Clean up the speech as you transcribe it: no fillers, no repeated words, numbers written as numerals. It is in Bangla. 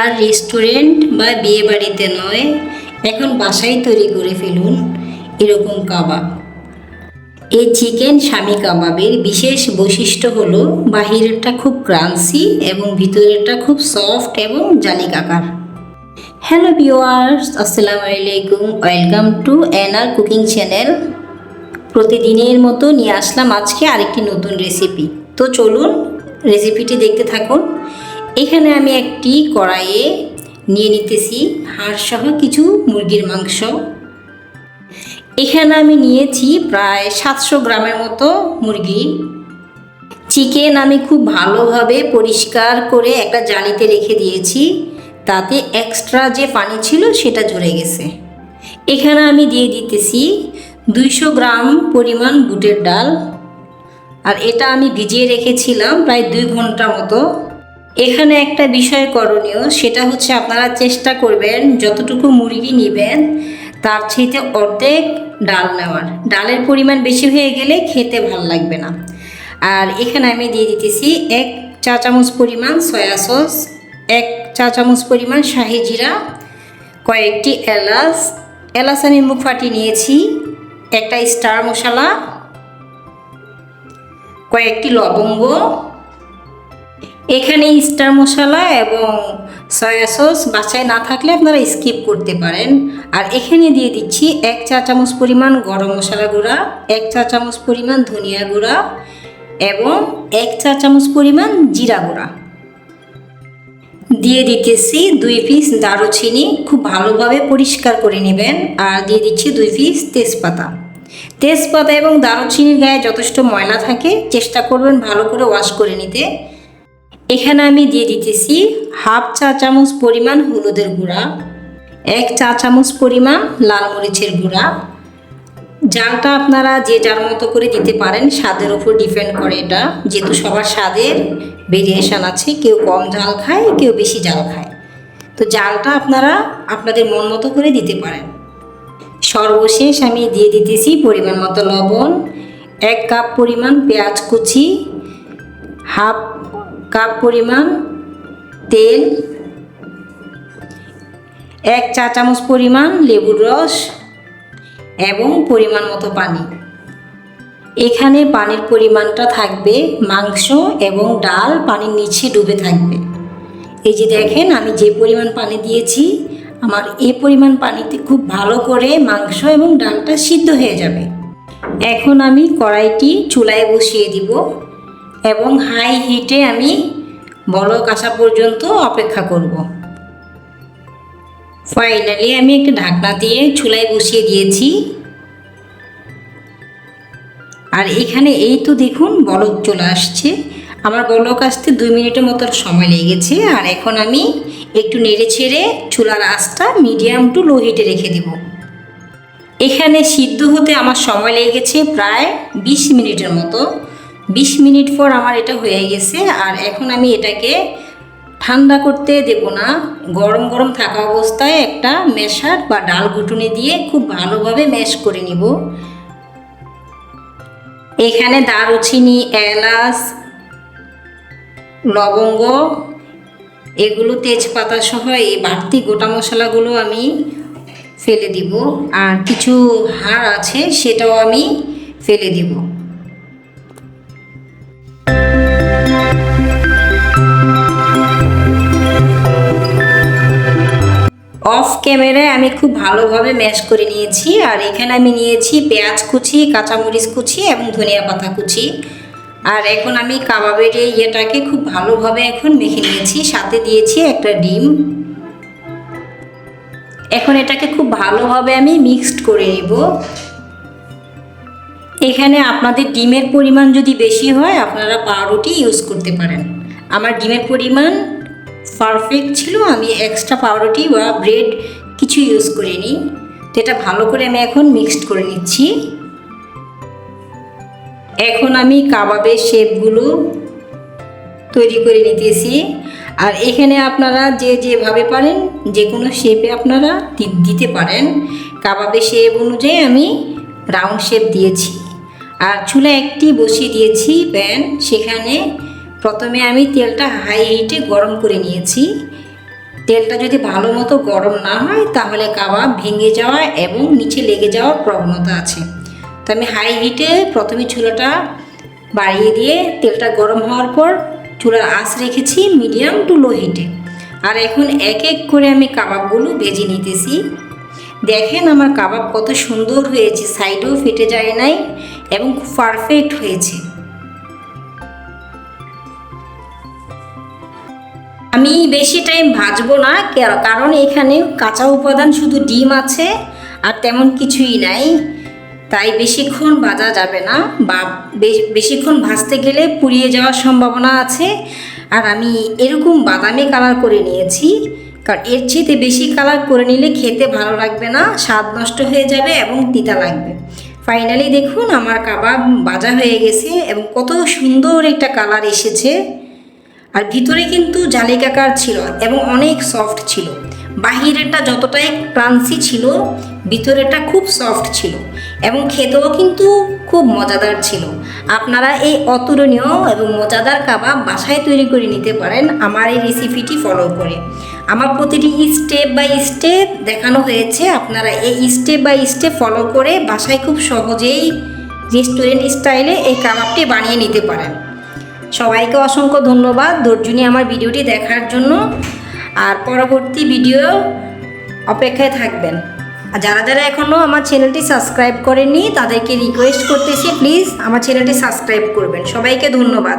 আর রেস্টুরেন্ট বা বিয়ে বাড়িতে নয়, এখন বাসায় তৈরি করে ফেলুন এরকম কাবাব। এই চিকেন শামি কাবাবের বিশেষ বৈশিষ্ট্য হলো বাহিরেরটা খুব ক্রাঞ্চি এবং ভিতরেরটা খুব সফট এবং জালিকাকার। হ্যালো ভিউয়ার্স, আসসালামু আলাইকুম, welcome to NR cooking channel. প্রতিদিনের মতো নিয়ে আসলাম আজকে আরেকটি নতুন রেসিপি। তো চলুন রেসিপিটি দেখতে থাকুন। এখানে আমি একটি কড়াইয়ে নিয়ে নিতেছি হাড়সহ কিছু মুরগির মাংস। এখানে আমি নিয়েছি প্রায় 700 গ্রামের মতো মুরগি। চিকেন আমি খুব ভালোভাবে পরিষ্কার করে একটা জালিতে রেখে দিয়েছি, তাতে এক্সট্রা যে পানি ছিল সেটা ঝরে গেছে। এখানে আমি দিয়ে দিতেছি 200 গ্রাম পরিমাণ বুটের ডাল, আর এটা আমি ভিজিয়ে রেখেছিলাম প্রায় 2 ঘন্টা মতো। এখানে একটা বিষয় করণীয়, সেটা হচ্ছে আপনারা চেষ্টা করবেন যতটুকু মুরগি নেবেন তার চাইতে অর্ধেক ডাল নেওয়ার। ডালের পরিমাণ বেশি হয়ে গেলে খেতে ভালো লাগবে না। আর এখানে আমি দিয়ে দিতেছি 1 চা চামচ পরিমাণ সয়া সস, 1 চা চামচ পরিমাণ শাহি জিরা, কয়েকটি এলাচ আমি মুখ ফাটিয়ে নিয়েছি, একটা স্টার মশলা, কয়েকটি লবঙ্গ। এখানে স্টার মশলা এবং সয়া সস বাসায় না থাকলে আপনারা স্কিপ করতে পারেন। আর এখানে দিয়ে দিচ্ছি 1 চা চামচ পরিমাণ গরম মশলা গুঁড়া, 1 চা চামচ পরিমাণ ধনিয়া গুঁড়া এবং 1 চা চামচ পরিমাণ জিরা গুঁড়া। দিয়ে দিতেছি 2 পিস দারুচিনি, খুব ভালোভাবে পরিষ্কার করে নেবেন। আর দিয়ে দিচ্ছি 2 পিস তেজপাতা এবং দারুচিনির গায়ে যথেষ্ট ময়লা থাকে, চেষ্টা করবেন ভালো করে ওয়াশ করে নিতে। এখানে আমি দিয়ে দিতেছি 1/2 চা চামচ পরিমাণ হলুদের গুঁড়া, 1 চা চামচ পরিমাণ লাল মরিচের গুঁড়া। জালটা আপনারা যে যার মতো করে দিতে পারেন, স্বাদের উপর ডিপেন্ড করে এটা, যেহেতু সবার স্বাদের ভেরিয়েশন আছে, কেউ কম ঝাল খায়, কেউ বেশি ঝাল খায়, তো জালটা আপনারা আপনাদের মন মতো করে দিতে পারেন। সর্বশেষ আমি দিয়ে দিতেছি পরিমাণ মতো লবণ, 1 কাপ পরিমাণ পেঁয়াজ কুচি, 1/2 কাপ পরিমাণ তেল, 1 চা চামচ পরিমাণ লেবুর রস এবং পরিমাণ মতো পানি। এখানে পানির পরিমাণটা থাকবে মাংস এবং ডাল পানির নিচে ডুবে থাকবে। এই যে দেখেন আমি যে পরিমাণ পানি দিয়েছি, আমার এই পরিমাণ পানিতে খুব ভালো করে মাংস এবং ডালটা সিদ্ধ হয়ে যাবে। এখন আমি কড়াইটি চুলায় বসিয়ে দিব এবং হাই হিটে আমি বলক আসা পর্যন্ত অপেক্ষা করব। ফাইনালি আমি একটা ঢাকনা দিয়ে চুলায় বসিয়ে দিয়েছি। আর এখানে এই তো দেখুন বলক চলে আসছে। আমার বলক আসতে 2 মিনিটের মতো সময় লেগেছে। আর এখন আমি একটু নেড়ে ছেড়ে চুলার আঁচটা মিডিয়াম টু লো হিটে রেখে দিব। এখানে সিদ্ধ হতে আমার সময় লেগেছে প্রায় 20 মিনিটের মতো। 20 মিনিট পর আমার এটা হয়ে গেছে। আর এখন আমি এটাকে ঠান্ডা করতে দেব না, গরম গরম থাকা অবস্থায় একটা ম্যাশার বা ডাল ঘুটুনি দিয়ে খুব ভালোভাবে ম্যাশ করে নিব। এখানে দারুচিনি, এলাচ, লবঙ্গ, এগুলো তেজপাতা সহ এই বাড়তি গোটা মশলাগুলো আমি ফেলে দিব। আর কিছু হাড় আছে সেটাও আমি ফেলে দিব। অফ ক্যামেরায় আমি খুব ভালোভাবে ম্যাশ করে নিয়েছি। আর এখানে আমি নিয়েছি পেঁয়াজ কুচি, কাঁচামরিচ কুচি এবং ধনিয়া পাতা কুচি। আর এখন আমি কাবাবের এই ইয়েটাকে খুব ভালোভাবে এখন মেখে নিয়েছি, সাথে দিয়েছি একটা ডিম। এখন এটাকে খুব ভালোভাবে আমি মিক্সড করে নেব। এখানে আপনাদের ডিমের পরিমাণ যদি বেশি হয় আপনারা পাউরুটি ইউজ করতে পারেন। আমার ডিমের পরিমাণ পারফেক্ট ছিল, আমি এক্সট্রা পাউরুটি বা ব্রেড কিছু ইউজ করিনি। তো এটা ভালো করে আমি এখন মিক্সড করে নিচ্ছি। এখন আমি কাবাবের শেপগুলো তৈরি করে নিতেছি। আর এখানে আপনারা যে যেভাবে পারেন যে কোনো শেপে আপনারা দিতে পারেন। কাবাবের শেপ অনুযায়ী আমি রাউন্ড শেপ দিয়েছি। আর চুলা একটি বসিয়ে দিয়েছি প্যান, সেখানে প্রথমে আমি তেলটা হাই হিটে গরম করে নিয়েছি। তেলটা যদি ভালো মতো গরম না হয় তাহলে কাবাব ভেঙে যাওয়া এবং নিচে লেগে যাওয়ার প্রবণতা আছে। তো আমি হাই হিটে প্রথমে চুলাটা বাড়িয়ে দিয়ে তেলটা গরম হওয়ার পর চুলার আঁচ রেখেছি মিডিয়াম টু লো হিটে। আর এখন এক এক করে আমি কাবাবগুলো ভেজে নিতেছি। দেখেন আমার কাবাব কত সুন্দর হয়েছে, সাইডেও ফেটে যায় নাই এবং খুব পারফেক্ট হয়েছে। আমি বেশি টাইম ভাজবো না, কারণ এখানে কাঁচা উপাদান শুধু ডিম আছে আর তেমন কিছুই নাই, তাই বেশিক্ষণ ভাজা যাবে না বা বেশিক্ষণ ভাজতে গেলে পুড়িয়ে যাওয়ার সম্ভাবনা আছে। আর আমি এরকম বাদামি কালার করে নিয়েছি, কারণ এর চেয়ে বেশি কালার করে নিলে খেতে ভালো লাগবে না, স্বাদ নষ্ট হয়ে যাবে এবং তিতা লাগবে। ফাইনালি দেখুন আমার কাবাব ভাজা হয়ে গেছে এবং কত সুন্দর একটা কালার এসেছে। আর ভিতরে কিন্তু জালিকাকার ছিল এবং অনেক সফট ছিল। বাহিরেরটা যতটাই ক্রাঞ্চি ছিল, ভিতরেরটা খুব সফট ছিল এবং খেতেও কিন্তু খুব মজাদার ছিল। আপনারা এই অতুলনীয় এবং মজাদার কাবাব বাসায় তৈরি করে নিতে পারেন আমার এই রেসিপিটি ফলো করে। আমার প্রতিটি স্টেপ বাই স্টেপ দেখানো হয়েছে, আপনারা এই স্টেপ বাই স্টেপ ফলো করে বাসায় খুব সহজেই রেস্টুরেন্ট স্টাইলে এই কাবাবটি বানিয়ে নিতে পারেন। সবাইকে অসংখ্য ধন্যবাদ ধৈর্য নিয়ে আমার ভিডিওটি দেখার জন্য। আর পরবর্তী ভিডিও অপেক্ষায় থাকবেন। আর যারা যারা এখনও আমার চ্যানেলটি সাবস্ক্রাইব করেননি তাদেরকে রিকোয়েস্ট করতেছি প্লিজ আমার চ্যানেলটি সাবস্ক্রাইব করবেন। সবাইকে ধন্যবাদ।